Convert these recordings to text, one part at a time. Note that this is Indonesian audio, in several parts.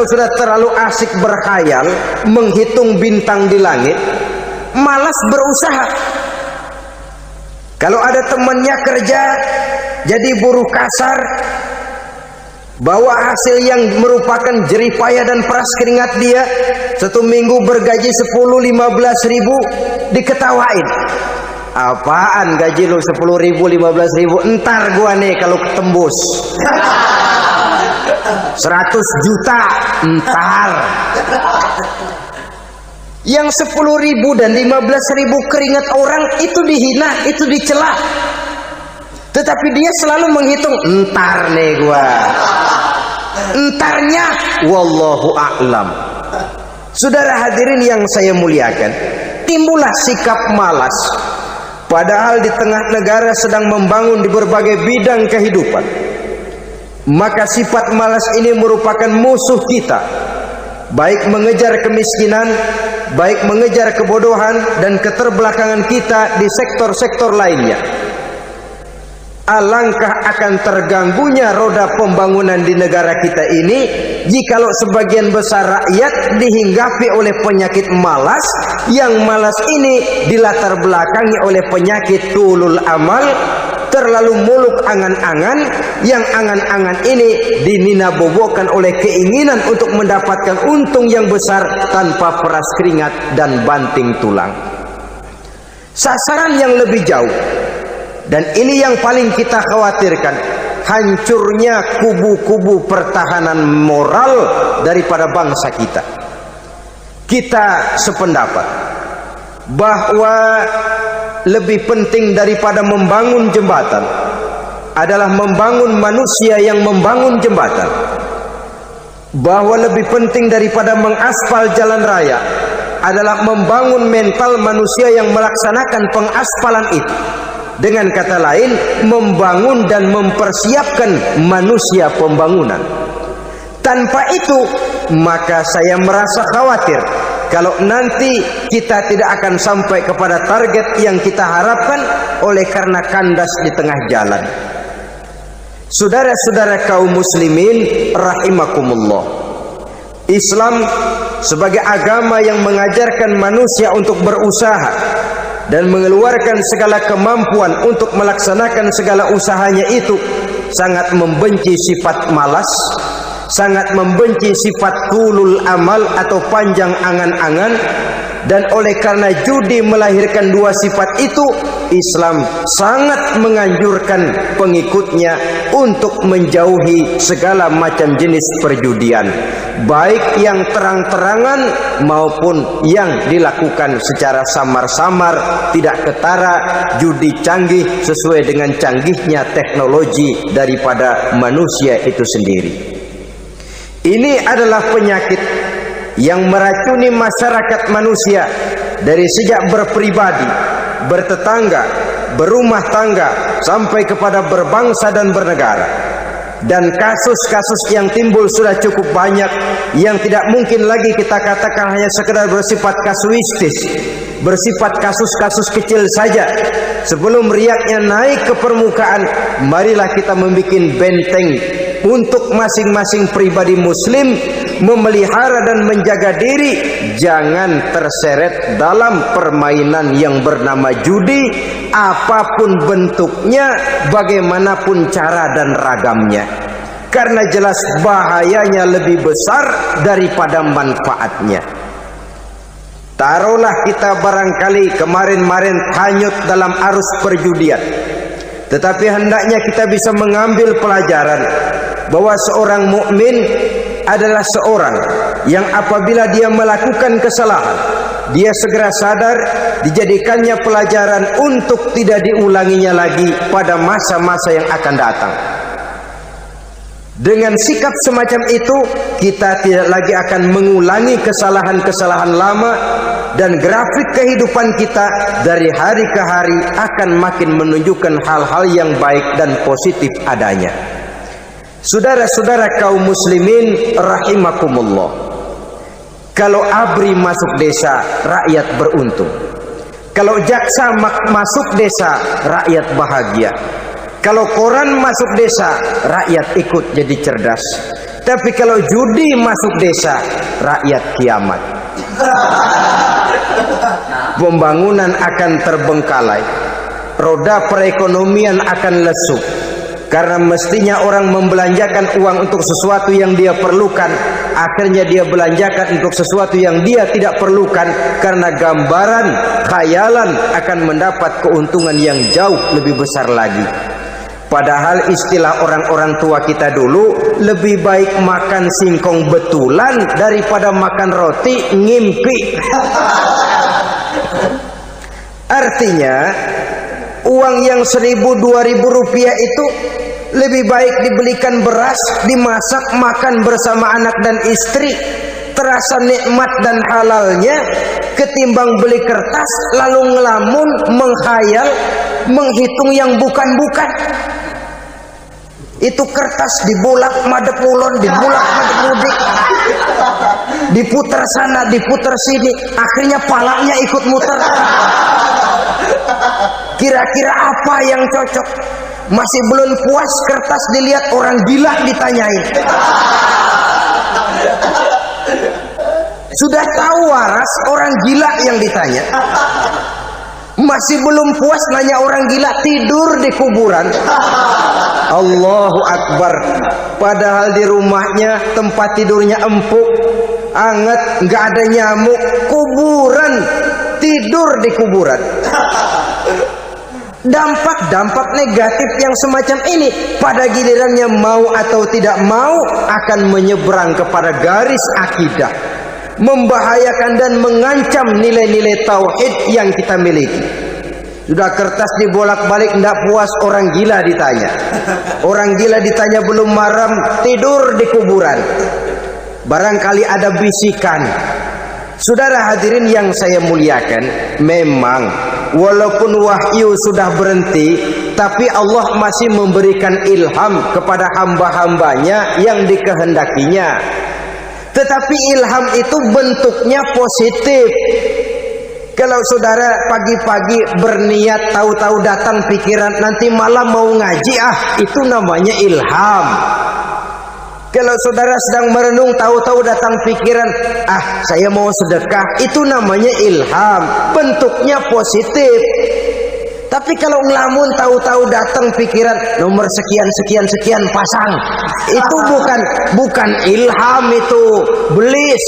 sudah terlalu asik berkhayal, menghitung bintang di langit, malas berusaha. Kalau ada temannya kerja jadi buruh kasar, bawa hasil yang merupakan jerih payah dan peras keringat dia, 1 minggu bergaji 10-15 ribu, diketawain. Apaan gaji lu 10 ribu 15 ribu, entar gua nih kalau ketembus 100 juta entar. Yang 10 ribu dan 15 ribu keringat orang itu dihina, itu dicela. Tetapi dia selalu menghitung, entar nih gua, entarnya wallahu a'lam. Saudara hadirin yang saya muliakan, timbullah sikap malas. Padahal di tengah negara sedang membangun di berbagai bidang kehidupan. Maka sifat malas ini merupakan musuh kita, baik mengejar kemiskinan, baik mengejar kebodohan dan keterbelakangan kita di sektor-sektor lainnya. Alangkah akan terganggunya roda pembangunan di negara kita ini jikalau sebagian besar rakyat dihinggapi oleh penyakit malas, yang malas ini dilatar belakangi oleh penyakit tulul amal, terlalu muluk angan-angan, yang angan-angan ini dininabobokan oleh keinginan untuk mendapatkan untung yang besar tanpa peras keringat dan banting tulang. Sasaran yang lebih jauh, dan ini yang paling kita khawatirkan, hancurnya kubu-kubu pertahanan moral daripada bangsa kita. Kita sependapat bahwa lebih penting daripada membangun jembatan adalah membangun manusia yang membangun jembatan. Bahwa lebih penting daripada mengaspal jalan raya adalah membangun mental manusia yang melaksanakan pengaspalan itu. Dengan kata lain, membangun dan mempersiapkan manusia pembangunan. Tanpa itu, maka saya merasa khawatir kalau nanti kita tidak akan sampai kepada target yang kita harapkan oleh karena kandas di tengah jalan. Saudara-saudara kaum muslimin rahimakumullah, Islam sebagai agama yang mengajarkan manusia untuk berusaha dan mengeluarkan segala kemampuan untuk melaksanakan segala usahanya itu, sangat membenci sifat malas, sangat membenci sifat tulul amal atau panjang angan-angan. Dan oleh karena judi melahirkan dua sifat itu, Islam sangat menganjurkan pengikutnya untuk menjauhi segala macam jenis perjudian, baik yang terang-terangan maupun yang dilakukan secara samar-samar, tidak ketara, judi canggih sesuai dengan canggihnya teknologi daripada manusia itu sendiri. Ini adalah penyakit yang meracuni masyarakat manusia dari sejak berpribadi, bertetangga, berumah tangga sampai kepada berbangsa dan bernegara. Dan kasus-kasus yang timbul sudah cukup banyak, yang tidak mungkin lagi kita katakan hanya sekedar bersifat kasuistis, bersifat kasus-kasus kecil saja. Sebelum riaknya naik ke permukaan, marilah kita membuat benteng untuk masing-masing pribadi muslim memelihara dan menjaga diri, jangan terseret dalam permainan yang bernama judi, apapun bentuknya, bagaimanapun cara dan ragamnya. Karena jelas bahayanya lebih besar daripada manfaatnya. Taruhlah kita barangkali kemarin-marin hanyut dalam arus perjudian, tetapi hendaknya kita bisa mengambil pelajaran bahwa seorang mukmin adalah seorang yang apabila dia melakukan kesalahan, dia segera sadar, dijadikannya pelajaran untuk tidak diulanginya lagi pada masa-masa yang akan datang. Dengan sikap semacam itu, kita tidak lagi akan mengulangi kesalahan-kesalahan lama, dan grafik kehidupan kita dari hari ke hari akan makin menunjukkan hal-hal yang baik dan positif adanya. Saudara-saudara kaum muslimin rahimakumullah, kalau ABRI masuk desa, rakyat beruntung. Kalau jaksa masuk desa, rakyat bahagia. Kalau koran masuk desa, rakyat ikut jadi cerdas. Tapi kalau judi masuk desa, rakyat kiamat. Pembangunan akan terbengkalai, roda perekonomian akan lesu. Karena mestinya orang membelanjakan uang untuk sesuatu yang dia perlukan, akhirnya dia belanjakan untuk sesuatu yang dia tidak perlukan, karena gambaran, khayalan akan mendapat keuntungan yang jauh lebih besar lagi. Padahal istilah orang-orang tua kita dulu, lebih baik makan singkong betulan daripada makan roti ngimpi. Artinya uang yang 1.000-2.000 rupiah itu lebih baik dibelikan beras, dimasak, makan bersama anak dan istri, terasa nikmat dan halalnya, ketimbang beli kertas lalu ngelamun, menghayal, menghitung yang bukan-bukan. Itu kertas dibolak madep ulon, dibolak madep mudik, diputar sana, diputar sini, akhirnya palanya ikut muter. Kira-kira apa yang cocok? Masih belum puas, kertas dilihat, orang gila ditanyain. Sudah tahu waras, orang gila yang ditanya. Masih belum puas, nanya orang gila, tidur di kuburan. Allahu Akbar. Padahal di rumahnya tempat tidurnya empuk, anget, nggak ada nyamuk. Kuburan, tidur di kuburan. Dampak-dampak negatif yang semacam ini pada gilirannya mau atau tidak mau akan menyeberang kepada garis akidah, membahayakan dan mengancam nilai-nilai tauhid yang kita miliki. Sudah kertas dibolak-balik, tidak puas, orang gila ditanya. Orang gila ditanya belum maram, tidur di kuburan. Barangkali ada bisikan. Saudara hadirin yang saya muliakan, memang walaupun wahyu sudah berhenti, tapi Allah masih memberikan ilham kepada hamba-hambanya yang dikehendakinya. Tetapi ilham itu bentuknya positif. Kalau saudara pagi-pagi berniat, tahu-tahu datang pikiran nanti malam mau ngaji, itu namanya ilham. Kalau saudara sedang merenung, tahu-tahu datang pikiran, saya mau sedekah, itu namanya ilham, bentuknya positif. Tapi kalau ngelamun, tahu-tahu datang pikiran nomor sekian pasang, itu bukan ilham, itu belis.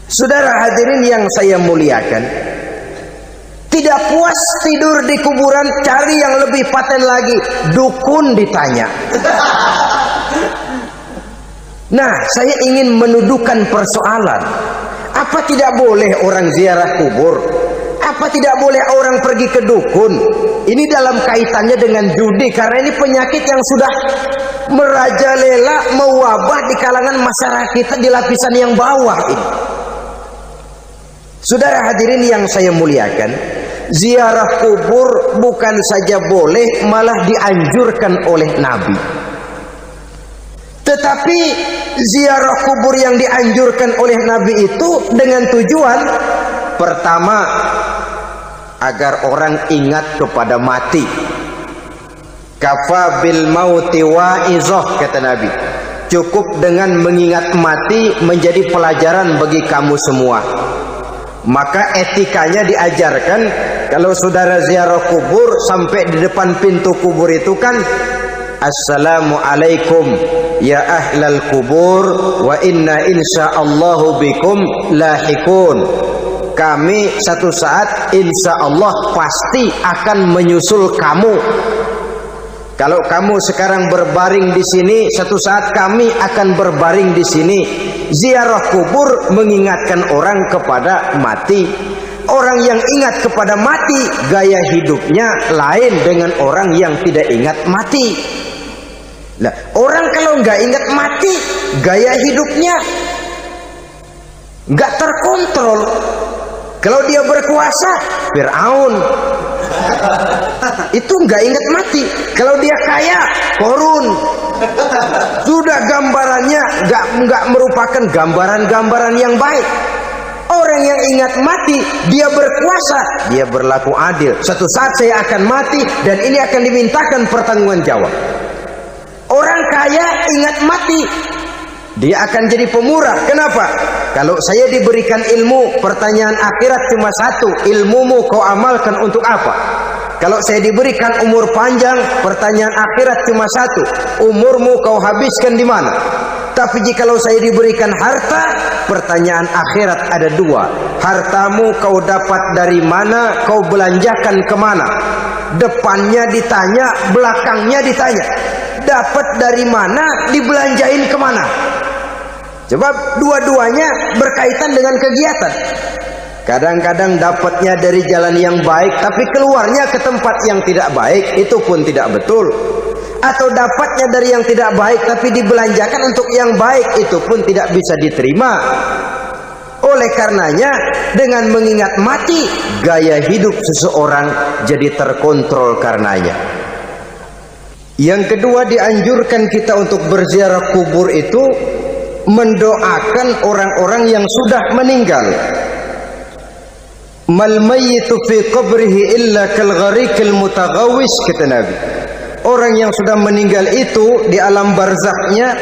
Saudara hadirin yang saya muliakan, tidak puas tidur di kuburan, cari yang lebih paten lagi, dukun ditanya. Nah, saya ingin menuduhkan persoalan. Apa tidak boleh orang ziarah kubur? Apa tidak boleh orang pergi ke dukun? Ini dalam kaitannya dengan judi, karena ini penyakit yang sudah merajalela, mewabah di kalangan masyarakat kita di lapisan yang bawah ini. Saudara hadirin yang saya muliakan, ziarah kubur bukan saja boleh, malah dianjurkan oleh Nabi. Tetapi ziarah kubur yang dianjurkan oleh Nabi itu dengan tujuan pertama, agar orang ingat kepada mati. Kafa bil mauti wa'izah, kata Nabi. Cukup dengan mengingat mati menjadi pelajaran bagi kamu semua. Maka etikanya diajarkan, kalau saudara ziarah kubur, sampai di depan pintu kubur itu kan, Assalamualaikum ya ahlal kubur wa inna insyaallahu bikum lahikun. Kami satu saat insya Allah pasti akan menyusul kamu. Kalau kamu sekarang berbaring di sini, satu saat kami akan berbaring di sini. Ziarah kubur mengingatkan orang kepada mati. Orang yang ingat kepada mati, gaya hidupnya lain dengan orang yang tidak ingat mati. Nah, orang kalau nggak ingat mati, gaya hidupnya nggak terkontrol. Kalau dia berkuasa, Fir'aun, itu nggak ingat mati. Kalau dia kaya, Korun. Sudah gambarannya nggak merupakan gambaran-gambaran yang baik. Orang yang ingat mati, dia berkuasa, dia berlaku adil. Suatu saat saya akan mati dan ini akan dimintakan pertanggungan jawab. Orang kaya ingat mati, dia akan jadi pemurah. Kenapa? Kalau saya diberikan ilmu, pertanyaan akhirat cuma satu, ilmumu kau amalkan untuk apa? Kalau saya diberikan umur panjang, pertanyaan akhirat cuma satu, umurmu kau habiskan di mana? Tapi jikalau saya diberikan harta, pertanyaan akhirat ada dua, hartamu kau dapat dari mana, kau belanjakan kemana? Depannya ditanya, belakangnya ditanya. Dapat dari mana, dibelanjain kemana? Sebab dua-duanya berkaitan dengan kegiatan. Kadang-kadang dapatnya dari jalan yang baik, tapi keluarnya ke tempat yang tidak baik, itu pun tidak betul. Atau dapatnya dari yang tidak baik, tapi dibelanjakan untuk yang baik, itu pun tidak bisa diterima. Oleh karenanya, dengan mengingat mati, gaya hidup seseorang jadi terkontrol karenanya. Yang kedua, dianjurkan kita untuk berziarah kubur itu mendoakan orang-orang yang sudah meninggal. Mal mayyitu fi qabrihi illa kal gharikil mutaghawis, kata Nabi. Orang yang sudah meninggal itu di alam barzaknya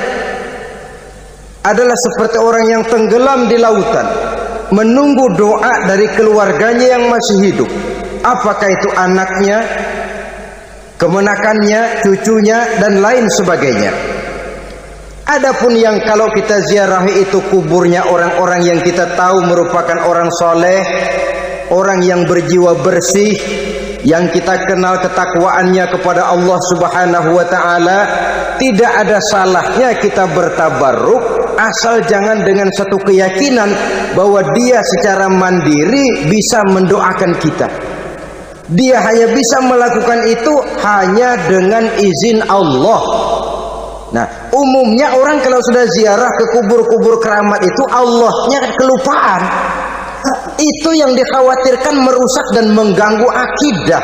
adalah seperti orang yang tenggelam di lautan, menunggu doa dari keluarganya yang masih hidup. Apakah itu anaknya, kemenakannya, cucunya, dan lain sebagainya. Adapun yang kalau kita ziarahi itu kuburnya orang-orang yang kita tahu merupakan orang soleh, orang yang berjiwa bersih, yang kita kenal ketakwaannya kepada Allah Subhanahu wa ta'ala, tidak ada salahnya kita bertabarruk, asal jangan dengan satu keyakinan bahwa dia secara mandiri bisa mendoakan kita. Dia hanya bisa melakukan itu hanya dengan izin Allah. Nah, umumnya orang kalau sudah ziarah ke kubur-kubur keramat itu Allahnya kelupaan. Itu yang dikhawatirkan merusak dan mengganggu akidah.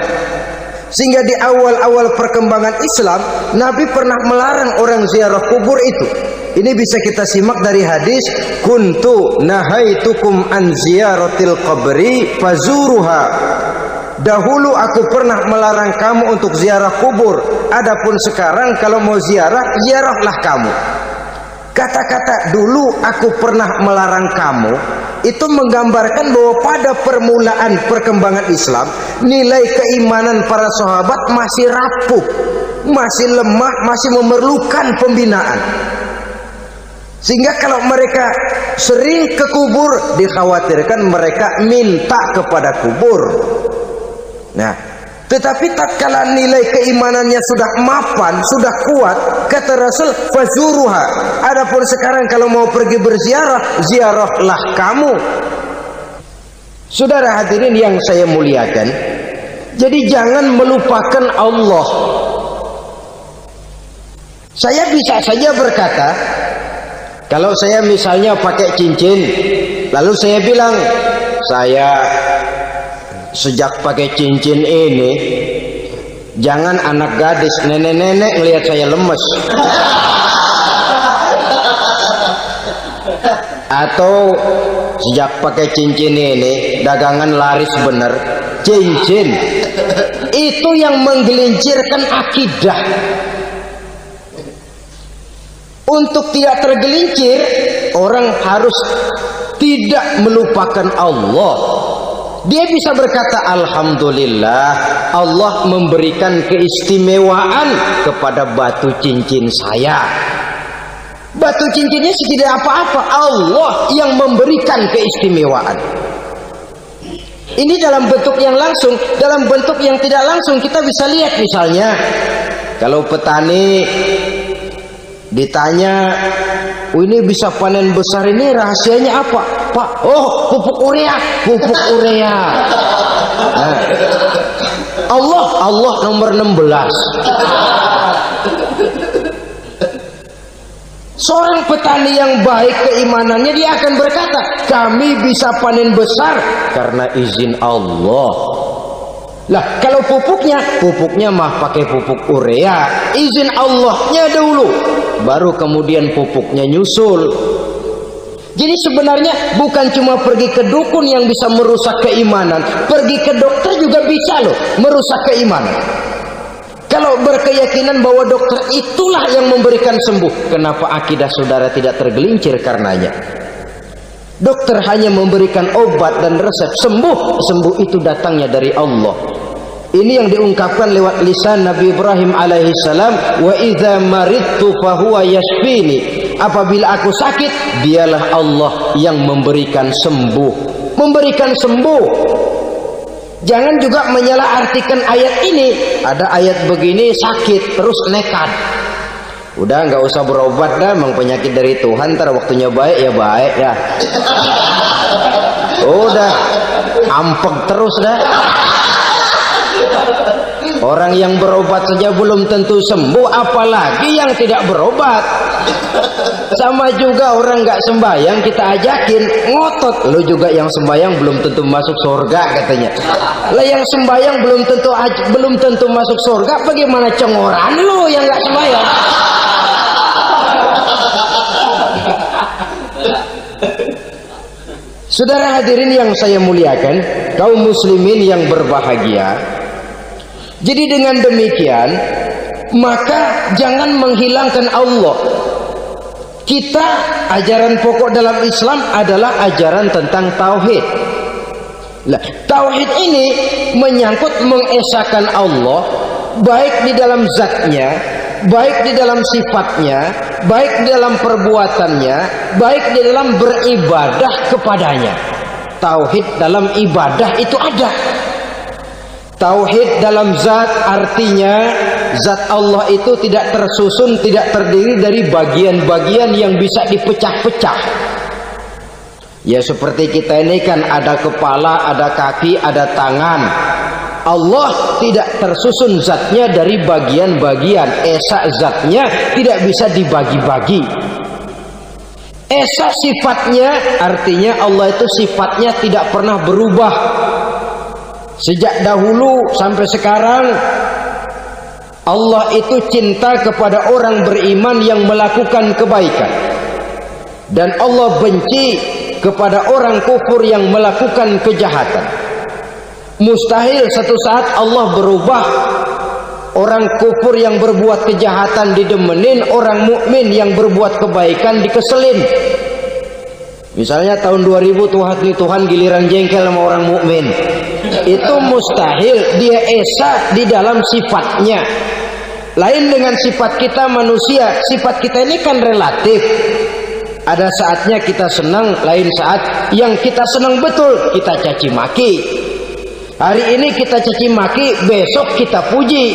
Sehingga di awal-awal perkembangan Islam, Nabi pernah melarang orang ziarah kubur itu. Ini bisa kita simak dari hadis, kuntu nahaitukum an ziyaratil qabri fazuruha. Dahulu aku pernah melarang kamu untuk ziarah kubur, adapun sekarang kalau mau ziarah, ziarahlah kamu. Kata-kata dulu aku pernah melarang kamu itu menggambarkan bahwa pada permulaan perkembangan Islam, nilai keimanan para sahabat masih rapuh, masih lemah, masih memerlukan pembinaan. Sehingga kalau mereka sering ke kubur, dikhawatirkan mereka minta kepada kubur. Nah, tetapi tatkala nilai keimanannya sudah mapan, sudah kuat, kata Rasul, fazuruha. Adapun sekarang kalau mau pergi berziarah, ziarahlah kamu. Saudara hadirin yang saya muliakan, jadi jangan melupakan Allah. Saya bisa saja berkata, kalau saya misalnya pakai cincin, lalu saya bilang, saya sejak pakai cincin ini, jangan anak gadis, nenek-nenek ngelihat saya lemes. Atau sejak pakai cincin ini, dagangan laris bener. Cincin itu yang menggelincirkan akidah. Untuk tidak tergelincir, orang harus tidak melupakan Allah. Dia bisa berkata, alhamdulillah, Allah memberikan keistimewaan kepada batu cincin saya. Batu cincinnya tidak apa-apa, Allah yang memberikan keistimewaan. Ini dalam bentuk yang langsung. Dalam bentuk yang tidak langsung kita bisa lihat, misalnya kalau petani ditanya, ini bisa panen besar ini rahasianya apa, Pak? Oh, pupuk urea, pupuk urea. Nah, Allah nomor 16. Seorang petani yang baik keimanannya, dia akan berkata, kami bisa panen besar karena izin Allah. Lah, kalau pupuknya mah pakai pupuk urea, izin Allahnya dahulu, baru kemudian pupuknya nyusul. Jadi sebenarnya bukan cuma pergi ke dukun yang bisa merusak keimanan, pergi ke dokter juga bisa loh merusak keimanan. Kalau berkeyakinan bahwa dokter itulah yang memberikan sembuh, kenapa akidah saudara tidak tergelincir karenanya? Dokter hanya memberikan obat dan resep, sembuh itu datangnya dari Allah. Ini yang diungkapkan lewat lisan Nabi Ibrahim alaihi salam, wa idza maridtu fahuwa yashfini. Apabila aku sakit, dialah Allah yang memberikan sembuh. Memberikan sembuh. Jangan juga menyalahartikan ayat ini. Ada ayat begini sakit terus nekat. Udah nggak usah berobat dah, memang penyakit dari Tuhan. Ntar waktunya baik ya baik ya. Udah ampek terus dah. Orang yang berobat saja belum tentu sembuh, apalagi yang tidak berobat. Sama juga orang nggak sembahyang kita ajakin ngotot, lu juga yang sembahyang belum tentu masuk surga katanya. Lah yang sembahyang belum tentu masuk surga, bagaimana cengoran lu yang nggak sembahyang? Saudara hadirin yang saya muliakan, kaum muslimin yang berbahagia. Jadi dengan demikian, maka jangan menghilangkan Allah. Kita, ajaran pokok dalam Islam adalah ajaran tentang tauhid. Nah, tauhid ini menyangkut mengesahkan Allah, baik di dalam zatnya, baik di dalam sifatnya, baik di dalam perbuatannya, baik di dalam beribadah kepadanya. Tauhid dalam ibadah itu ada. Tauhid dalam zat artinya zat Allah itu tidak tersusun, tidak terdiri dari bagian-bagian yang bisa dipecah-pecah. Ya seperti kita ini kan ada kepala, ada kaki, ada tangan. Allah tidak tersusun zatnya dari bagian-bagian. Esa zatnya tidak bisa dibagi-bagi. Esa sifatnya artinya Allah itu sifatnya tidak pernah berubah. Sejak dahulu sampai sekarang Allah itu cinta kepada orang beriman yang melakukan kebaikan, dan Allah benci kepada orang kufur yang melakukan kejahatan. Mustahil satu saat Allah berubah. Orang kufur yang berbuat kejahatan didemenin, orang mukmin yang berbuat kebaikan dikeselin. Misalnya tahun 2000 Tuhan giliran jengkel sama orang mukmin. Itu mustahil, dia esa di dalam sifatnya. Lain dengan sifat kita manusia. Sifat kita ini kan relatif. Ada saatnya kita senang, lain saat yang kita senang betul kita caci maki. Hari ini kita caci maki, besok kita puji.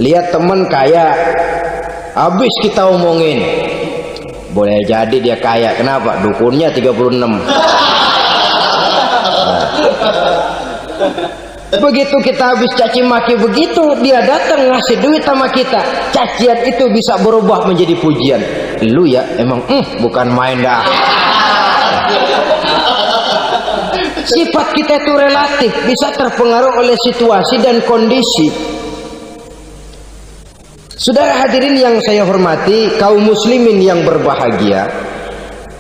Lihat teman kaya, habis kita omongin, boleh jadi dia kaya. Kenapa? Dukunnya 36. Begitu kita habis caci maki begitu, dia datang ngasih duit sama kita. Cacian itu bisa berubah menjadi pujian. Lu ya emang bukan main dah. Sifat kita itu relatif, bisa terpengaruh oleh situasi dan kondisi. Saudara hadirin yang saya hormati, kaum muslimin yang berbahagia,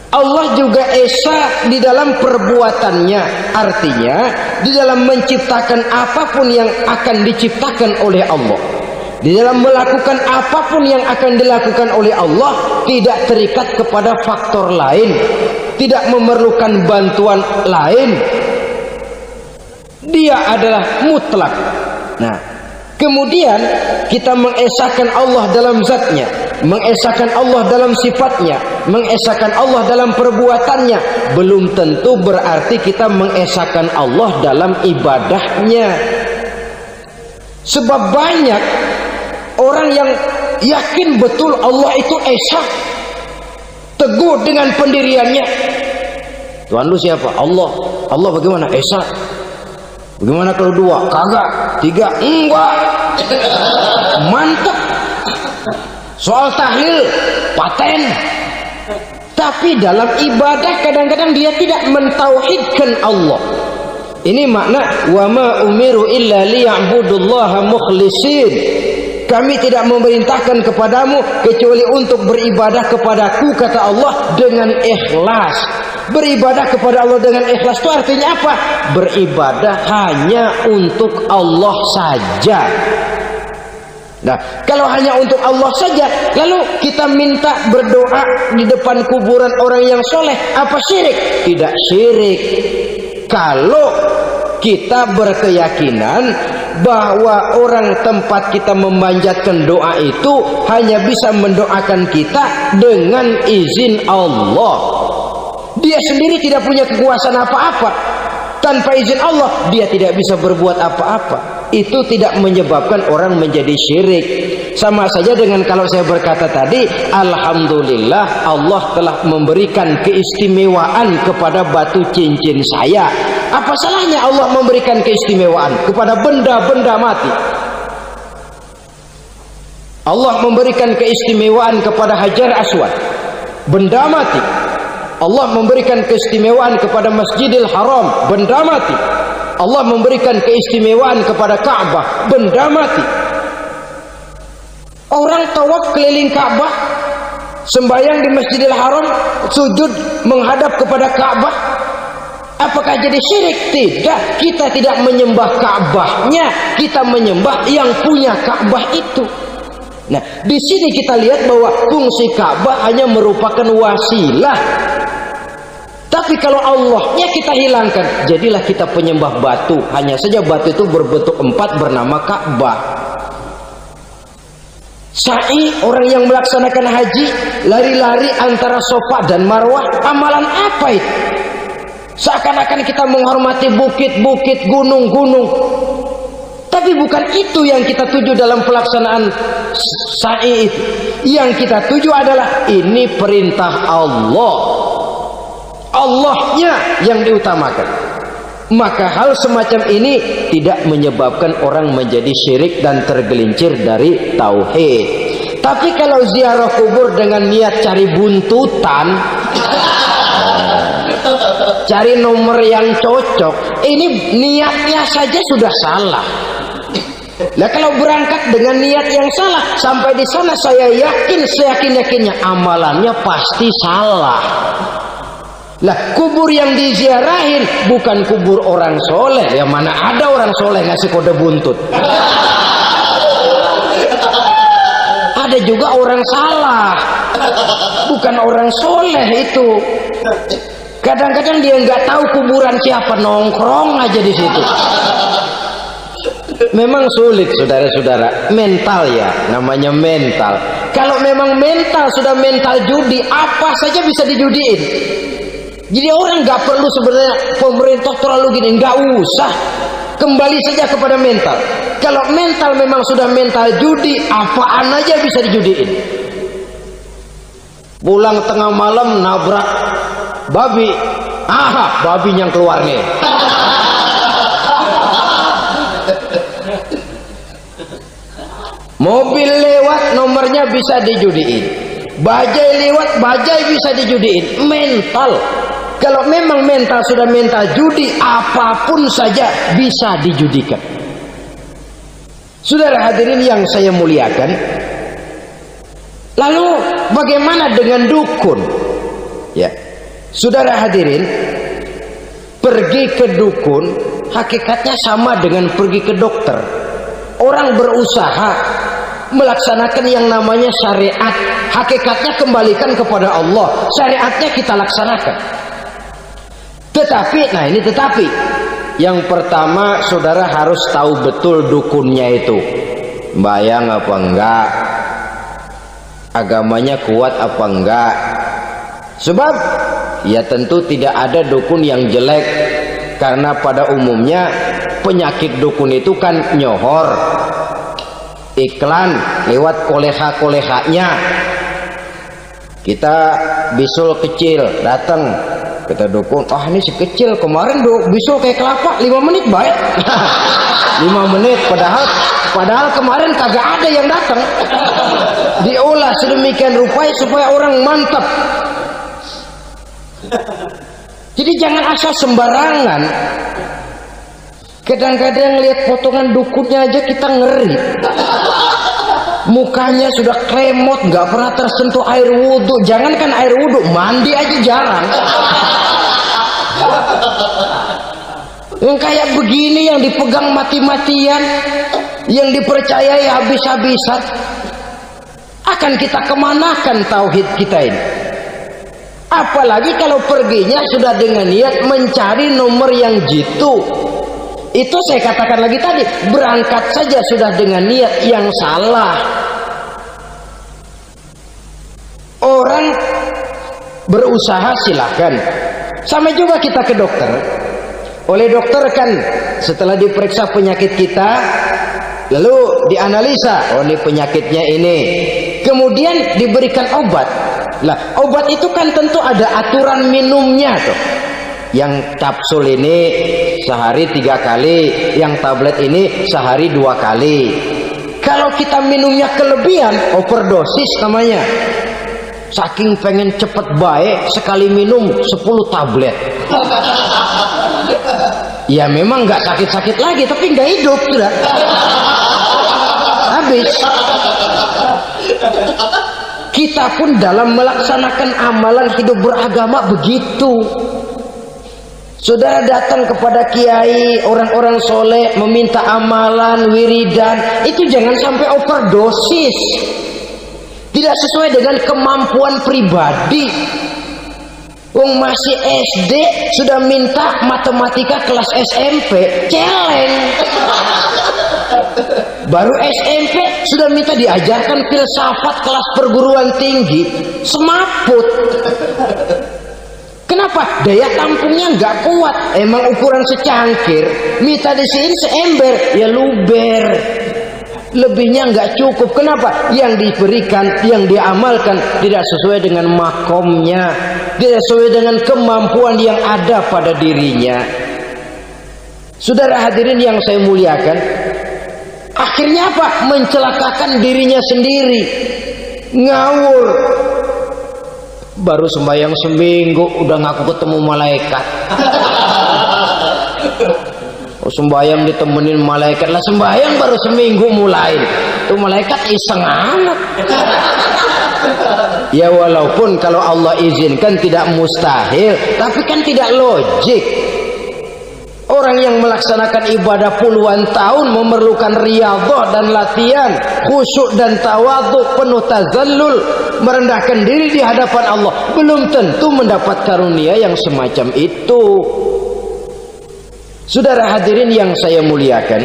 Allah juga esa di dalam perbuatannya. Artinya di dalam menciptakan apapun yang akan diciptakan oleh Allah, di dalam melakukan apapun yang akan dilakukan oleh Allah, tidak terikat kepada faktor lain, tidak memerlukan bantuan lain. Dia adalah mutlak. Nah, kemudian kita mengesahkan Allah dalam zatnya, mengesahkan Allah dalam sifatnya, mengesahkan Allah dalam perbuatannya. Belum tentu berarti kita mengesahkan Allah dalam ibadahnya. Sebab banyak orang yang yakin betul Allah itu esa, teguh dengan pendiriannya. Tuhan lu siapa? Allah. Allah bagaimana? Esa. Bagaimana kalau dua? Kagak. Tiga? Enggak. Mantap. Soal tahlil paten. Tapi dalam ibadah kadang-kadang dia tidak mentauhidkan Allah. Ini makna wa ma umiru illa liya'budullaha mukhlisin. kami tidak memerintahkan kepadamu kecuali untuk beribadah kepadaku, kata Allah, dengan ikhlas. Beribadah kepada Allah dengan ikhlas itu artinya apa? Beribadah hanya untuk Allah saja. Nah, kalau hanya untuk Allah saja, lalu kita minta berdoa di depan kuburan orang yang soleh, apa syirik? Tidak syirik. Kalau kita berkeyakinan bahwa orang tempat kita memanjatkan doa itu hanya bisa mendoakan kita dengan izin Allah. Dia sendiri tidak punya kekuasaan apa-apa. Tanpa izin Allah dia tidak bisa berbuat apa-apa. Itu tidak menyebabkan orang menjadi syirik. Sama saja dengan kalau saya berkata tadi, alhamdulillah Allah telah memberikan keistimewaan kepada batu cincin saya. Apa salahnya Allah memberikan keistimewaan kepada benda-benda mati? Allah memberikan keistimewaan kepada Hajar Aswad, benda mati. Allah memberikan keistimewaan kepada Masjidil Haram, benda mati. Allah memberikan keistimewaan kepada Ka'bah, benda mati. Orang tawaf keliling Ka'bah, sembahyang di Masjidil Haram, sujud menghadap kepada Ka'bah, apakah jadi syirik? Tidak. Kita tidak menyembah Ka'bahnya, kita menyembah yang punya Ka'bah itu. Nah, di sini kita lihat bahwa fungsi Ka'bah hanya merupakan wasilah. Tapi kalau Allahnya kita hilangkan, jadilah kita penyembah batu. Hanya saja batu itu berbentuk 4 bernama Ka'bah. Sa'i, orang yang melaksanakan haji, lari-lari antara Safa dan Marwah, amalan apa itu? Seakan-akan kita menghormati bukit-bukit, gunung-gunung. Tapi bukan itu yang kita tuju dalam pelaksanaan sa'i itu. Yang kita tuju adalah ini perintah Allah. Allahnya yang diutamakan. Maka hal semacam ini tidak menyebabkan orang menjadi syirik dan tergelincir dari tauhid. Tapi kalau ziarah kubur dengan niat cari buntutan, cari nomor yang cocok, ini niatnya saja sudah salah. Nah, kalau berangkat dengan niat yang salah, sampai di sana saya yakin, seyakin-yakinnya amalannya pasti salah. Lah, kubur yang diziarahin bukan kubur orang soleh. Yang mana ada orang soleh ngasih kode buntut. Ada juga orang salah, bukan orang soleh itu. Kadang-kadang dia nggak tahu kuburan siapa, nongkrong aja di situ. Memang sulit, saudara-saudara. Mental ya, namanya mental. Kalau memang mental sudah mental judi, apa saja bisa dijudiin. Jadi orang nggak perlu sebenarnya pemerintah terlalu gini, nggak usah. Kembali saja kepada mental. Kalau mental memang sudah mental judi, apaan aja bisa dijudiin. Pulang tengah malam nabrak babi, babi yang keluar nih. Mobil lewat, nomornya bisa dijudiin. Bajai lewat, bajai bisa dijudiin. Mental. Kalau memang mental sudah mental judi, apapun saja bisa dijudikan. Saudara hadirin yang saya muliakan, lalu bagaimana dengan dukun? Ya, saudara hadirin, pergi ke dukun hakikatnya sama dengan pergi ke dokter. Orang berusaha melaksanakan yang namanya syariat, hakikatnya kembalikan kepada Allah. Syariatnya kita laksanakan. Tetapi, nah ini tetapi, yang pertama saudara harus tahu betul dukunnya itu bayang apa enggak, agamanya kuat apa enggak. Sebab ya tentu tidak ada dukun yang jelek, karena pada umumnya penyakit dukun itu kan nyohor, iklan lewat koleha-kolehanya. Kita bisul kecil datang, kata dukun, ini si kecil kemarin bisul kayak kelapa 5 menit baik. 5 menit padahal kemarin kagak ada yang datang. Diolah sedemikian rupa supaya orang mantap. Jadi jangan asal sembarangan. Kadang-kadang lihat potongan dukunnya aja kita ngeri. mukanya sudah kremot, nggak pernah tersentuh air wudhu. Jangankan air wudhu, mandi aja jarang. Yang kayak begini yang dipegang mati-matian, yang dipercayai habis-habisan, akan kita kemanakan tauhid kita ini? Apalagi kalau perginya sudah dengan niat mencari nomor yang jitu. Itu saya katakan lagi tadi, berangkat saja sudah dengan niat yang salah. Orang berusaha silahkan. Sama juga kita ke dokter. Oleh dokter kan setelah diperiksa penyakit kita, lalu dianalisa, oh ini penyakitnya ini, kemudian diberikan obat. Lah, obat itu kan tentu ada aturan minumnya tuh. Yang kapsul ini sehari 3 kali, yang tablet ini sehari 2 kali. Kalau kita minumnya kelebihan, overdosis namanya. Saking pengen cepet baik, sekali minum 10 tablet. Ya memang nggak sakit-sakit lagi, tapi nggak hidup sudah. Habis. Kita pun dalam melaksanakan amalan hidup beragama begitu. Saudara datang kepada kiai, orang-orang soleh, meminta amalan, wiridan, itu jangan sampai overdosis. Tidak sesuai dengan kemampuan pribadi. Wong masih SD sudah minta matematika kelas SMP, celeng. Baru SMP sudah minta diajarkan filsafat kelas perguruan tinggi, semaput. Kenapa? Daya tampungnya nggak kuat. Emang ukuran secangkir, minta di sini seember, ya luber. Lebihnya nggak cukup. Kenapa? Yang diberikan, yang diamalkan tidak sesuai dengan makomnya, tidak sesuai dengan kemampuan yang ada pada dirinya. Saudara hadirin yang saya muliakan, akhirnya apa? Mencelakakan dirinya sendiri, ngawur. Baru sembahyang seminggu udah ngaku ketemu malaikat. Sembahyang ditemenin malaikat lah, sembahyang baru seminggu mulai itu malaikat iseng amat. Ya walaupun kalau Allah izinkan tidak mustahil, tapi kan tidak logik. Orang yang melaksanakan ibadah puluhan tahun memerlukan riyadhah dan latihan, khusyuk dan tawadhu, penuh tazallul, merendahkan diri di hadapan Allah, belum tentu mendapat karunia yang semacam itu. Saudara hadirin yang saya muliakan,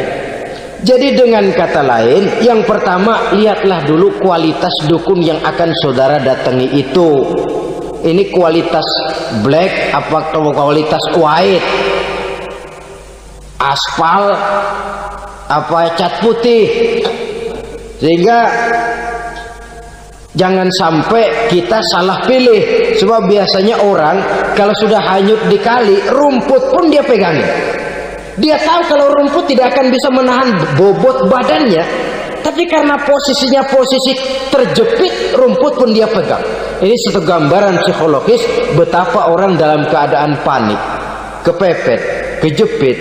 jadi dengan kata lain, yang pertama, lihatlah dulu kualitas dukun yang akan saudara datangi itu. Ini kualitas black apa kualitas white, aspal apa cat putih, sehingga jangan sampai kita salah pilih. Sebab biasanya orang kalau sudah hanyut di kali, rumput pun dia pegangin. Dia tahu kalau rumput tidak akan bisa menahan bobot badannya, tapi karena posisinya posisi terjepit, rumput pun dia pegang. Ini satu gambaran psikologis betapa orang dalam keadaan panik, kepepet, kejepit,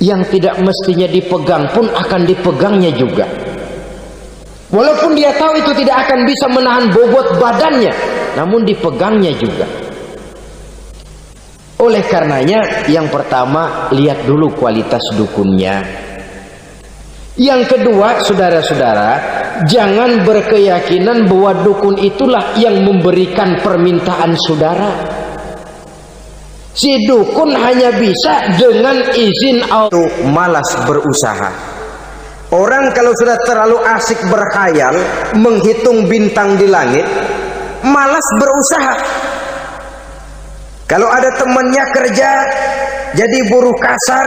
yang tidak mestinya dipegang pun akan dipegangnya juga. Walaupun dia tahu itu tidak akan bisa menahan bobot badannya, namun dipegangnya juga. Oleh karenanya, yang pertama, lihat dulu kualitas dukunnya. Yang kedua, saudara-saudara, jangan berkeyakinan bahwa dukun itulah yang memberikan permintaan saudara. Si dukun hanya bisa dengan izin Allah. Malas berusaha. Orang kalau sudah terlalu asik berkhayal, menghitung bintang di langit, malas berusaha. Kalau ada temannya kerja jadi buruh kasar,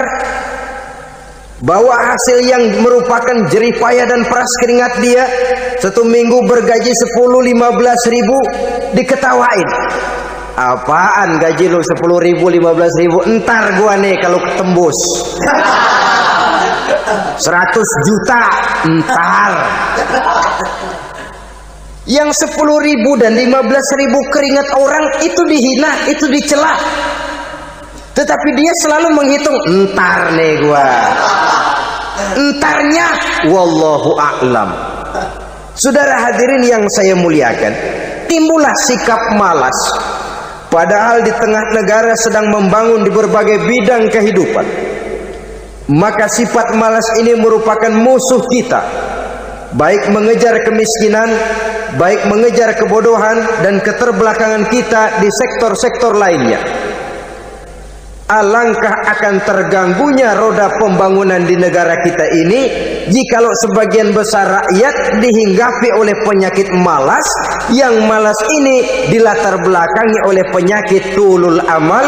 bawa hasil yang merupakan jeripaya dan peras keringat dia, 1 minggu bergaji 10-15 ribu, diketawain. Apaan gaji lu 10 ribu 15 ribu, entar gua nih kalau tembus 100 juta entar. Yang 10 ribu dan 15 ribu keringat orang itu dihina, itu dicela. Tetapi dia selalu menghitung, entar nih gua. Entarnya wallahu a'lam. Saudara hadirin yang saya muliakan, timbullah sikap malas. Padahal di tengah negara sedang membangun di berbagai bidang kehidupan. Maka sifat malas ini merupakan musuh kita. Baik mengejar kemiskinan, baik mengejar kebodohan dan keterbelakangan kita di sektor-sektor lainnya. Alangkah akan terganggunya roda pembangunan di negara kita ini jikalau sebagian besar rakyat dihinggapi oleh penyakit malas, yang malas ini dilatar belakangi oleh penyakit tulul amal,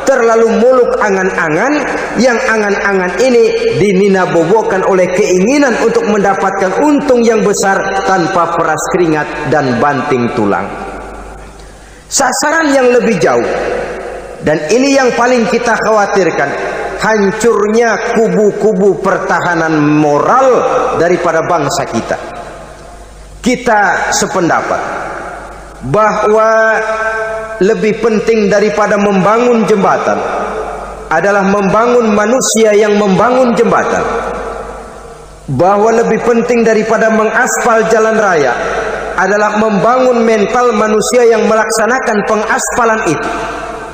terlalu muluk angan-angan, yang angan-angan ini dininabobokan oleh keinginan untuk mendapatkan untung yang besar tanpa peras keringat dan banting tulang. Sasaran yang lebih jauh, dan ini yang paling kita khawatirkan, hancurnya kubu-kubu pertahanan moral daripada bangsa kita. Kita sependapat bahwa lebih penting daripada membangun jembatan adalah membangun manusia yang membangun jembatan. Bahwa lebih penting daripada mengaspal jalan raya adalah membangun mental manusia yang melaksanakan pengaspalan itu.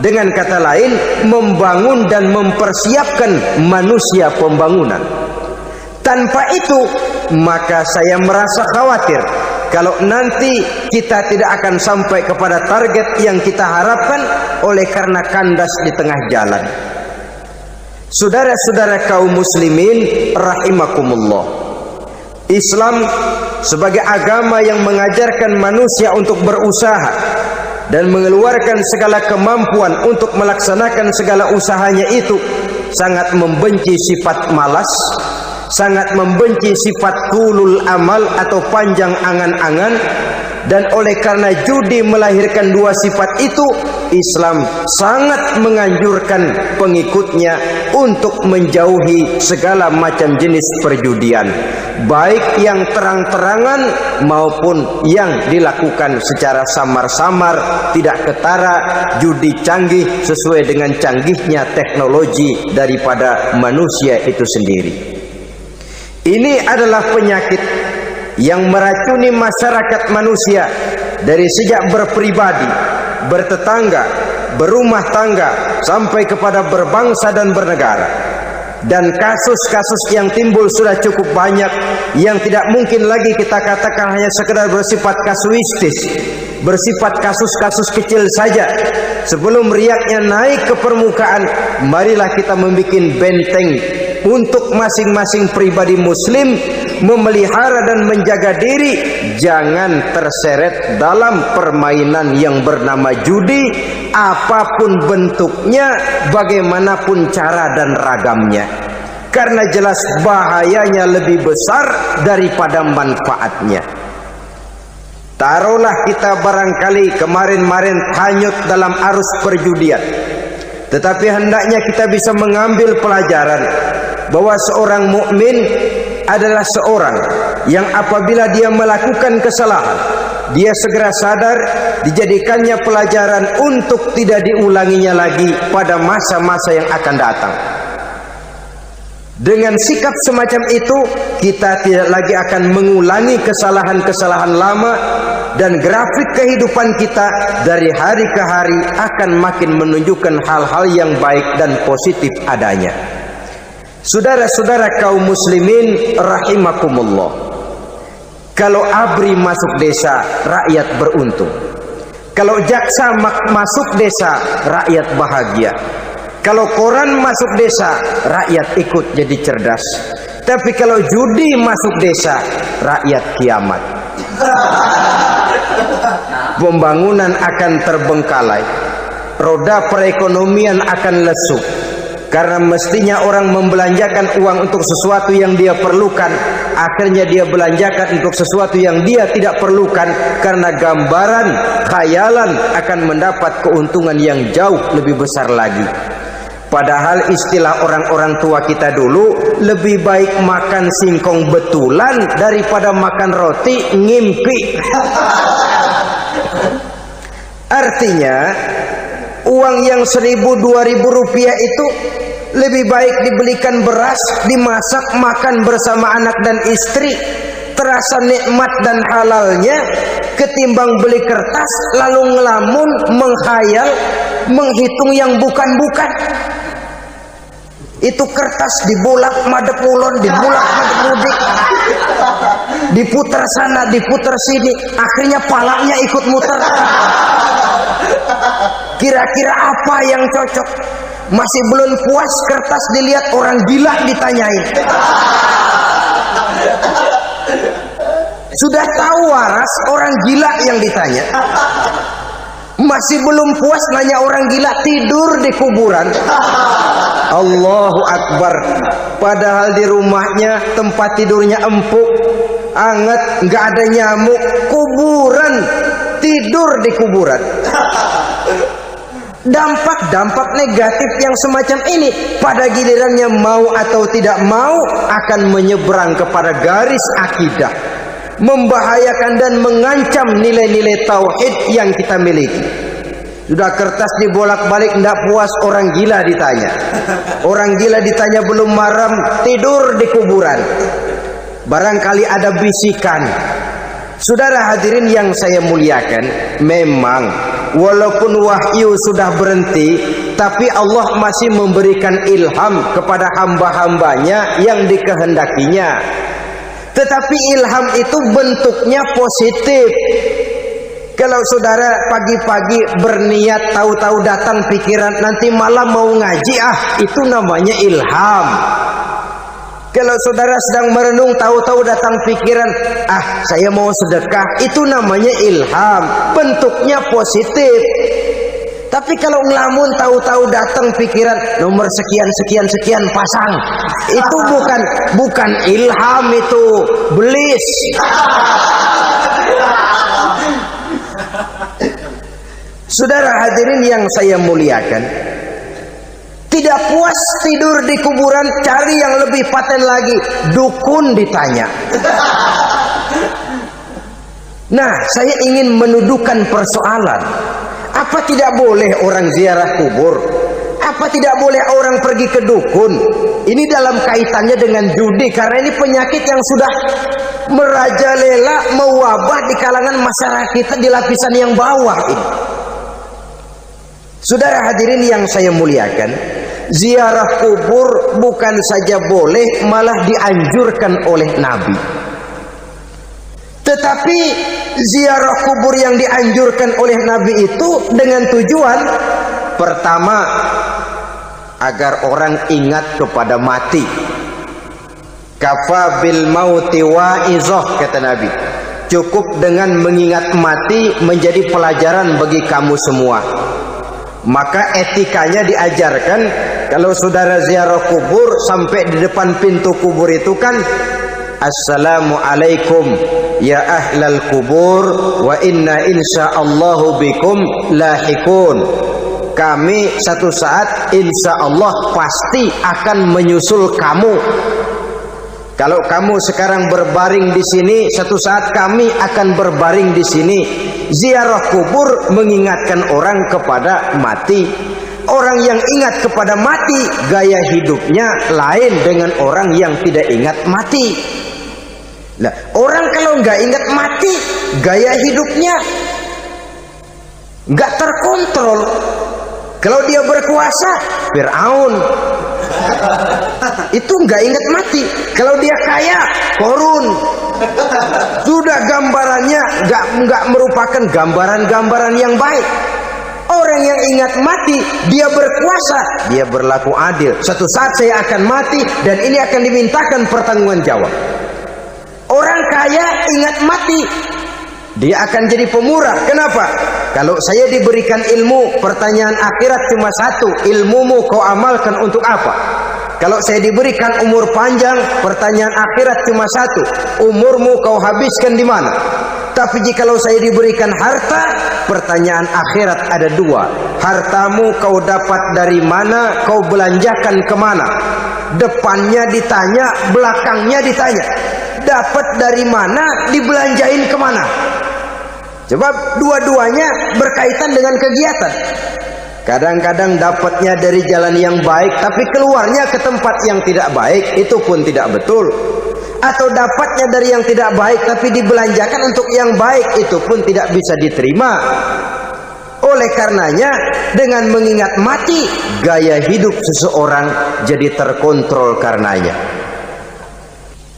Dengan kata lain, membangun dan mempersiapkan manusia pembangunan. Tanpa itu, maka saya merasa khawatir kalau nanti kita tidak akan sampai kepada target yang kita harapkan oleh karena kandas di tengah jalan. Saudara-saudara kaum muslimin rahimakumullah, Islam sebagai agama yang mengajarkan manusia untuk berusaha dan mengeluarkan segala kemampuan untuk melaksanakan segala usahanya itu, sangat membenci sifat malas, sangat membenci sifat tulul amal atau panjang angan-angan. Dan oleh karena judi melahirkan dua sifat itu, Islam sangat menganjurkan pengikutnya untuk menjauhi segala macam jenis perjudian, baik yang terang-terangan maupun yang dilakukan secara samar-samar, tidak ketara, judi canggih sesuai dengan canggihnya teknologi daripada manusia itu sendiri. Ini adalah penyakit yang meracuni masyarakat manusia dari sejak berpribadi, bertetangga, berumah tangga, sampai kepada berbangsa dan bernegara. Dan kasus-kasus yang timbul sudah cukup banyak, yang tidak mungkin lagi kita katakan hanya sekedar bersifat kasuistis, bersifat kasus-kasus kecil saja. Sebelum riaknya naik ke permukaan, marilah kita membuat benteng untuk masing-masing pribadi muslim memelihara dan menjaga diri, jangan terseret dalam permainan yang bernama judi, apapun bentuknya, bagaimanapun cara dan ragamnya. Karena jelas bahayanya lebih besar daripada manfaatnya. Taruhlah kita barangkali kemarin-marin hanyut dalam arus perjudian, tetapi hendaknya kita bisa mengambil pelajaran bahwa seorang mukmin adalah seorang yang apabila dia melakukan kesalahan, dia segera sadar, dijadikannya pelajaran untuk tidak diulanginya lagi pada masa-masa yang akan datang. Dengan sikap semacam itu, kita tidak lagi akan mengulangi kesalahan-kesalahan lama, dan grafik kehidupan kita dari hari ke hari akan makin menunjukkan hal-hal yang baik dan positif adanya. Saudara-saudara kaum muslimin rahimakumullah, kalau ABRI masuk desa, rakyat beruntung. Kalau jaksa masuk desa, rakyat bahagia. Kalau koran masuk desa, rakyat ikut jadi cerdas. Tapi kalau judi masuk desa, rakyat kiamat. Pembangunan akan terbengkalai, roda perekonomian akan lesu. Karena mestinya orang membelanjakan uang untuk sesuatu yang dia perlukan, akhirnya dia belanjakan untuk sesuatu yang dia tidak perlukan, karena gambaran, khayalan akan mendapat keuntungan yang jauh lebih besar lagi. Padahal istilah orang-orang tua kita dulu, lebih baik makan singkong betulan daripada makan roti ngimpi. Artinya uang yang 1.000-2.000 rupiah itu lebih baik dibelikan beras, dimasak, makan bersama anak dan istri, terasa nikmat dan halalnya ketimbang beli kertas lalu ngelamun, menghayal, menghitung yang bukan-bukan. Itu kertas dibolak madep ulon, dibolak madep mudik, diputar sana, diputar sini, akhirnya palanya ikut muter. Kira-kira apa yang cocok? Masih belum puas, kertas dilihat, orang gila ditanyain. Sudah tahu waras, orang gila yang ditanya. Masih belum puas, nanya orang gila, tidur di kuburan. Allahu Akbar. Padahal di rumahnya tempat tidurnya empuk, anget, nggak ada nyamuk. Kuburan, tidur di kuburan. Dampak-dampak negatif yang semacam ini pada gilirannya mau atau tidak mau akan menyeberang kepada garis akidah, membahayakan dan mengancam nilai-nilai tauhid yang kita miliki. Sudah kertas dibolak-balik, tidak puas, orang gila ditanya. Orang gila ditanya belum maram, tidur di kuburan. Barangkali ada bisikan. Saudara hadirin yang saya muliakan, memang walaupun wahyu sudah berhenti, tapi Allah masih memberikan ilham kepada hamba-hambanya yang dikehendakinya. Tetapi ilham itu bentuknya positif. Kalau saudara pagi-pagi berniat, tahu-tahu datang pikiran nanti malam mau ngaji, itu namanya ilham. Kalau saudara sedang merenung, tahu-tahu datang pikiran, saya mau sedekah, itu namanya ilham, bentuknya positif. Tapi kalau ngelamun, tahu-tahu datang pikiran nomor sekian sekian sekian pasang, itu bukan ilham, itu belis. Saudara hadirin yang saya muliakan, tidak puas tidur di kuburan, cari yang lebih paten lagi, dukun ditanya. Nah, saya ingin menuduhkan persoalan. Apa tidak boleh orang ziarah kubur? Apa tidak boleh orang pergi ke dukun? Ini dalam kaitannya dengan judi, karena ini penyakit yang sudah merajalela, mewabah di kalangan masyarakat kita di lapisan yang bawah ini. Saudara hadirin yang saya muliakan, ziarah kubur bukan saja boleh, malah dianjurkan oleh Nabi. Tetapi ziarah kubur yang dianjurkan oleh Nabi itu dengan tujuan pertama, agar orang ingat kepada mati. Kafa bil mauti wa'izah, kata Nabi. Cukup dengan mengingat mati menjadi pelajaran bagi kamu semua. Maka etikanya diajarkan, kalau saudara ziarah kubur, sampai di depan pintu kubur itu kan, Assalamualaikum ya ahlal kubur wa inna insyaallahu bikum lahikun. Kami satu saat insya Allah pasti akan menyusul kamu. Kalau kamu sekarang berbaring di sini, satu saat kami akan berbaring di sini. Ziarah kubur mengingatkan orang kepada mati. Orang yang ingat kepada mati, gaya hidupnya lain dengan orang yang tidak ingat mati. Nah, orang kalau nggak ingat mati, gaya hidupnya nggak terkontrol. Kalau dia berkuasa, Fir'aun. Itu nggak ingat mati. Kalau dia kaya, Korun. Sudah gambarannya nggak merupakan gambaran-gambaran yang baik. Orang yang ingat mati, dia berkuasa, dia berlaku adil. Suatu saat saya akan mati dan ini akan dimintakan pertanggungan jawab. Orang kaya ingat mati, dia akan jadi pemurah. Kenapa? Kalau saya diberikan ilmu, pertanyaan akhirat cuma satu, ilmumu kau amalkan untuk apa? Kalau saya diberikan umur panjang, pertanyaan akhirat cuma satu, umurmu kau habiskan di mana? Tapi jikalau saya diberikan harta, pertanyaan akhirat ada dua, hartamu kau dapat dari mana, kau belanjakan kemana? Depannya ditanya, belakangnya ditanya. Dapat dari mana, dibelanjain kemana? Sebab dua-duanya berkaitan dengan kegiatan. Kadang-kadang dapatnya dari jalan yang baik, tapi keluarnya ke tempat yang tidak baik, itu pun tidak betul. atau dapatnya dari yang tidak baik tapi dibelanjakan untuk yang baik, itu pun tidak bisa diterima. Oleh karenanya, dengan mengingat mati, gaya hidup seseorang jadi terkontrol karenanya.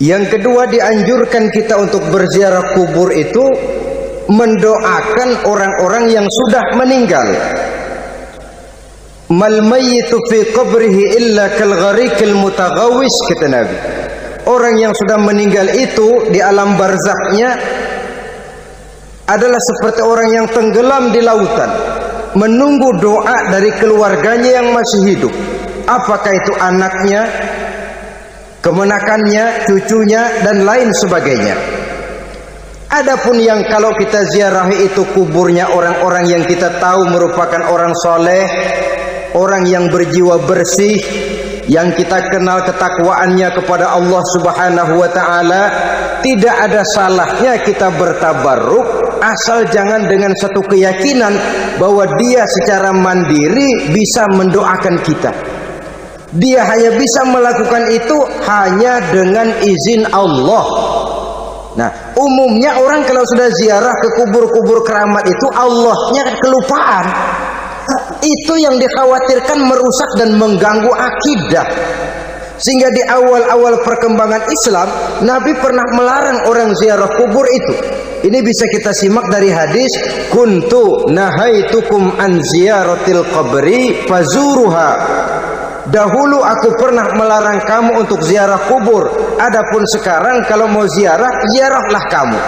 Yang kedua, dianjurkan kita untuk berziarah kubur itu mendoakan orang-orang yang sudah meninggal. Mal mayyitu fi qabrihi illa kal gharikil mutaghawis, kata Nabi. Orang yang sudah meninggal itu di alam barzakhnya adalah seperti orang yang tenggelam di lautan, menunggu doa dari keluarganya yang masih hidup. Apakah itu anaknya, kemenakannya, cucunya, dan lain sebagainya. Adapun yang kalau kita ziarahi itu kuburnya orang-orang yang kita tahu merupakan orang soleh, orang yang berjiwa bersih, yang kita kenal ketakwaannya kepada Allah Subhanahu wa ta'ala, tidak ada salahnya kita bertabarruk, asal jangan dengan satu keyakinan bahwa dia secara mandiri bisa mendoakan kita. Dia hanya bisa melakukan itu hanya dengan izin Allah. Nah, umumnya orang kalau sudah ziarah ke kubur-kubur keramat itu Allahnya kelupaan. Itu yang dikhawatirkan merusak dan mengganggu akidah. Sehingga di awal-awal perkembangan Islam, Nabi pernah melarang orang ziarah kubur itu. Ini bisa kita simak dari hadis, kuntu nahaitukum an ziyaratil qabri fazuruha. Dahulu aku pernah melarang kamu untuk ziarah kubur, adapun sekarang kalau mau ziarah, ziarahlah kamu.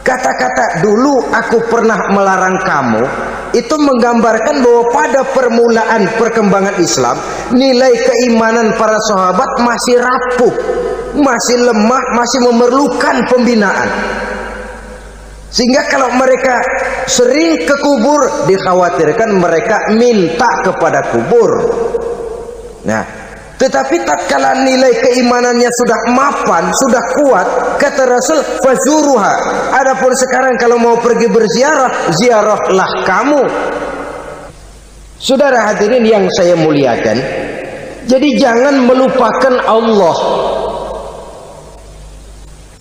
Kata-kata dulu aku pernah melarang kamu itu menggambarkan bahwa pada permulaan perkembangan Islam, nilai keimanan para sahabat masih rapuh, masih lemah, masih memerlukan pembinaan. Sehingga kalau mereka sering ke kubur, dikhawatirkan mereka minta kepada kubur. Nah, tetapi tatkala nilai keimanannya sudah mapan, sudah kuat, kata Rasul, fazuruha. Adapun sekarang kalau mau pergi berziarah, ziarahlah kamu. Saudara hadirin yang saya muliakan, jadi jangan melupakan Allah.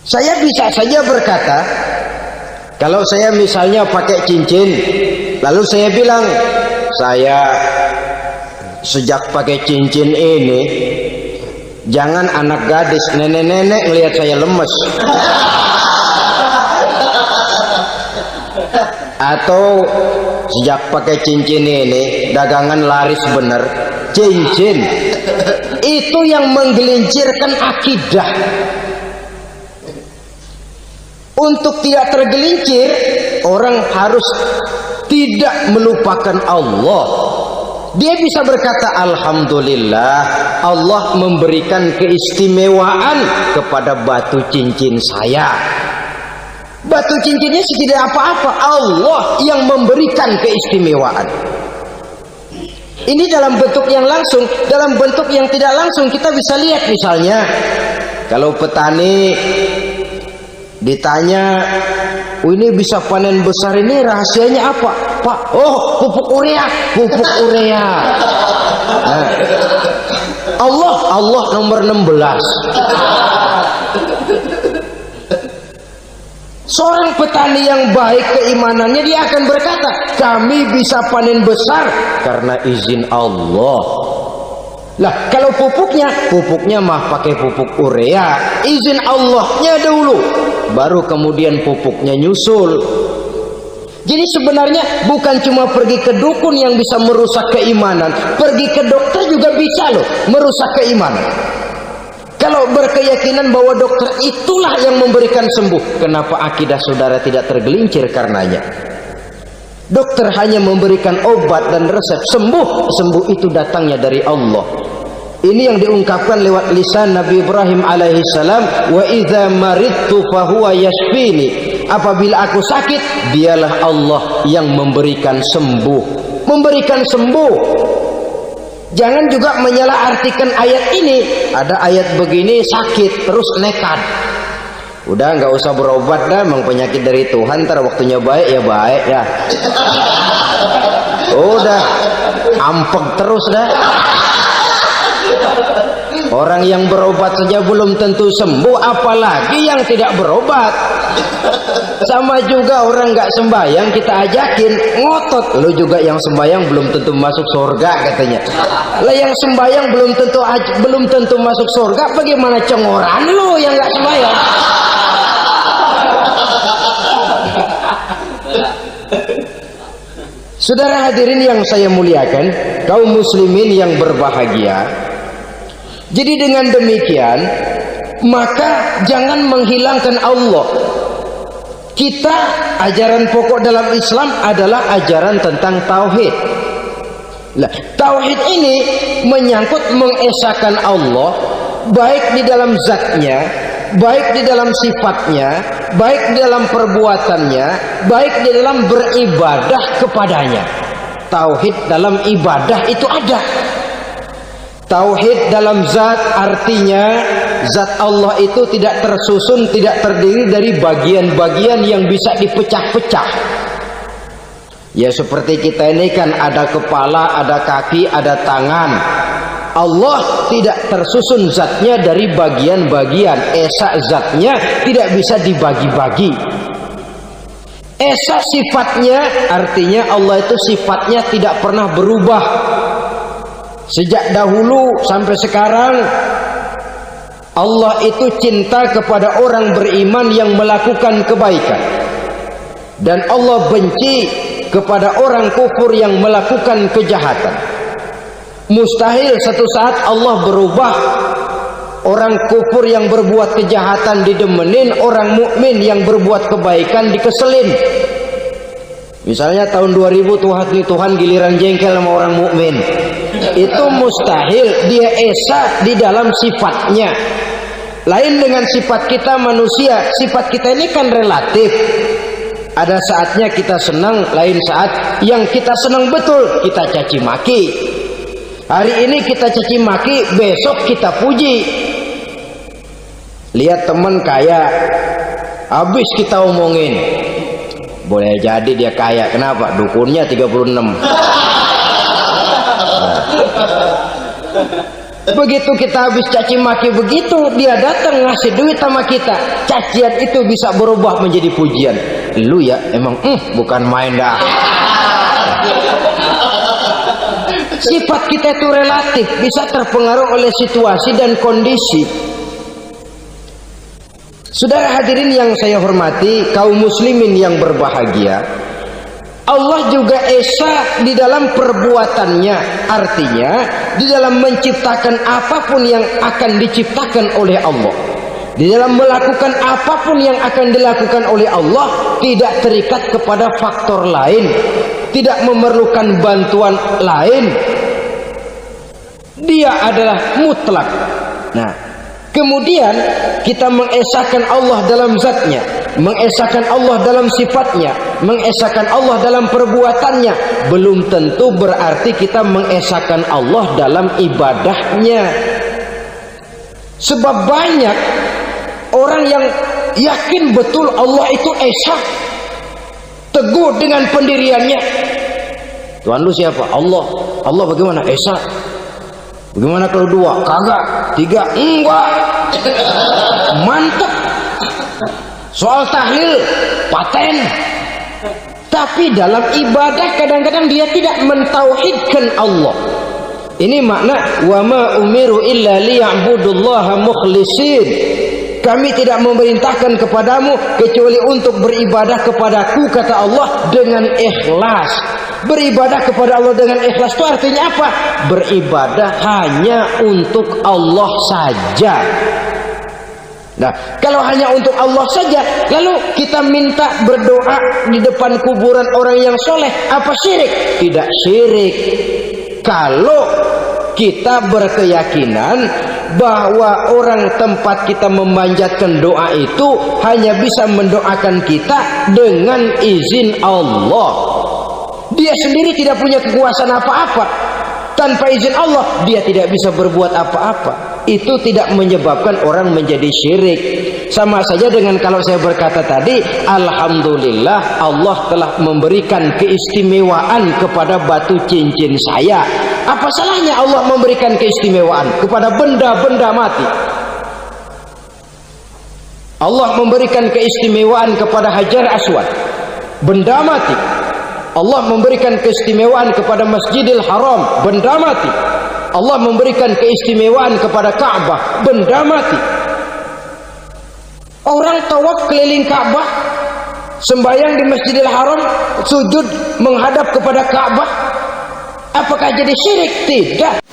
Saya bisa saja berkata, kalau saya misalnya pakai cincin, lalu saya bilang, saya sejak pakai cincin ini, jangan anak gadis, nenek-nenek ngelihat saya lemes. Atau sejak pakai cincin ini, dagangan laris bener. Cincin itu yang menggelincirkan akidah. Untuk tidak tergelincir, orang harus tidak melupakan Allah. Dia bisa berkata, alhamdulillah, Allah memberikan keistimewaan kepada batu cincin saya. Batu cincinnya tidak apa-apa, Allah yang memberikan keistimewaan. Ini dalam bentuk yang langsung. Dalam bentuk yang tidak langsung kita bisa lihat, misalnya kalau petani ditanya, oh ini bisa panen besar ini rahasianya apa Pak? Oh, pupuk urea. Pupuk urea. Nah, Allah nomor 16. Seorang petani yang baik keimanannya, dia akan berkata, kami bisa panen besar karena izin Allah. Lah, kalau pupuknya mah pakai pupuk urea, izin Allahnya dulu, baru kemudian pupuknya nyusul. Jadi sebenarnya bukan cuma pergi ke dukun yang bisa merusak keimanan, pergi ke dokter juga bisa loh merusak keimanan. Kalau berkeyakinan bahwa dokter itulah yang memberikan sembuh, kenapa akidah saudara tidak tergelincir karenanya? Dokter hanya memberikan obat dan resep, sembuh itu datangnya dari Allah. Ini yang diungkapkan lewat lisan Nabi Ibrahim alaihi salam, wa idza maridtu fahuwa yashfini. Apabila aku sakit, dialah Allah yang memberikan sembuh. Memberikan sembuh. Jangan juga menyalahartikan ayat ini. Ada ayat begini sakit terus nekat. Udah nggak usah berobat dah, memang penyakit dari Tuhan, ntar waktunya baik ya baik ya. Udah ampek terus dah. Orang yang berobat saja belum tentu sembuh, apalagi yang tidak berobat. Sama juga orang nggak sembahyang kita ajakin ngotot, lu juga yang sembahyang belum tentu masuk surga katanya. Lah yang sembahyang belum tentu masuk surga, bagaimana cengoran lu yang nggak sembahyang? Saudara hadirin yang saya muliakan, kaum muslimin yang berbahagia. Jadi dengan demikian, maka jangan menghilangkan Allah. Kita, ajaran pokok dalam Islam adalah ajaran tentang tauhid. Nah, tauhid ini menyangkut mengesahkan Allah, baik di dalam zatnya, baik di dalam sifatnya, baik di dalam perbuatannya, baik di dalam beribadah kepadanya. Tauhid dalam ibadah itu ada. Tauhid dalam zat artinya zat Allah itu tidak tersusun, tidak terdiri dari bagian-bagian yang bisa dipecah-pecah. Ya seperti kita ini kan ada kepala, ada kaki, ada tangan. Allah tidak tersusun zatnya dari bagian-bagian. Esa zatnya tidak bisa dibagi-bagi. Esa sifatnya artinya Allah itu sifatnya tidak pernah berubah. Sejak dahulu sampai sekarang Allah itu cinta kepada orang beriman yang melakukan kebaikan, dan Allah benci kepada orang kufur yang melakukan kejahatan. Mustahil satu saat Allah berubah. Orang kufur yang berbuat kejahatan didemenin, orang mukmin yang berbuat kebaikan dikeselin. Misalnya tahun 2000 Tuhan giliran jengkel sama orang mukmin. Itu mustahil. Dia esa di dalam sifatnya. Lain dengan sifat kita manusia. Sifat kita ini kan relatif. Ada saatnya kita senang, lain saat yang kita senang betul kita caci maki. Hari ini kita caci maki, besok kita puji. Lihat teman kaya, habis kita omongin. Boleh jadi dia kaya, kenapa? Dukunnya 36. Begitu kita habis caci maki begitu, dia datang ngasih duit sama kita. Cacian itu bisa berubah menjadi pujian. Lu ya emang bukan main dah. Sifat kita itu relatif, bisa terpengaruh oleh situasi dan kondisi. Saudara hadirin yang saya hormati, kaum muslimin yang berbahagia, Allah juga esa di dalam perbuatannya. Artinya di dalam menciptakan apapun yang akan diciptakan oleh Allah, di dalam melakukan apapun yang akan dilakukan oleh Allah, tidak terikat kepada faktor lain, tidak memerlukan bantuan lain. Dia adalah mutlak. Nah, kemudian kita mengesahkan Allah dalam zatnya, mengesahkan Allah dalam sifatnya, mengesahkan Allah dalam perbuatannya. Belum tentu berarti kita mengesahkan Allah dalam ibadahnya. Sebab banyak orang yang yakin betul Allah itu esa, teguh dengan pendiriannya. Tuhan lu siapa? Allah. Allah bagaimana? Esa. Bagaimana kalau dua? Kagak. Tiga? Enggak. Mantap. Soal tahlil paten. Tapi dalam ibadah kadang-kadang dia tidak mentauhidkan Allah. Ini makna wa ma umiru illa liya'budullaha mukhlisin. Kami tidak memerintahkan kepadamu kecuali untuk beribadah kepadaku, kata Allah, dengan ikhlas. Beribadah kepada Allah dengan ikhlas itu artinya apa? Beribadah hanya untuk Allah saja. Nah, kalau hanya untuk Allah saja, lalu kita minta berdoa di depan kuburan orang yang soleh, apa syirik? Tidak syirik. Kalau kita berkeyakinan bahwa orang tempat kita memanjatkan doa itu hanya bisa mendoakan kita dengan izin Allah. Dia sendiri tidak punya kekuasaan apa-apa. Tanpa izin Allah dia tidak bisa berbuat apa-apa. Itu tidak menyebabkan orang menjadi syirik. Sama saja dengan kalau saya berkata tadi, alhamdulillah Allah telah memberikan keistimewaan kepada batu cincin saya. Apa salahnya Allah memberikan keistimewaan kepada benda-benda mati? Allah memberikan keistimewaan kepada Hajar Aswad, benda mati. Allah memberikan keistimewaan kepada Masjidil Haram, benda mati. Allah memberikan keistimewaan kepada Ka'bah, benda mati. Orang tawaf keliling Ka'bah, sembahyang di Masjidil Haram, sujud menghadap kepada Ka'bah, apakah jadi syirik? Tidak.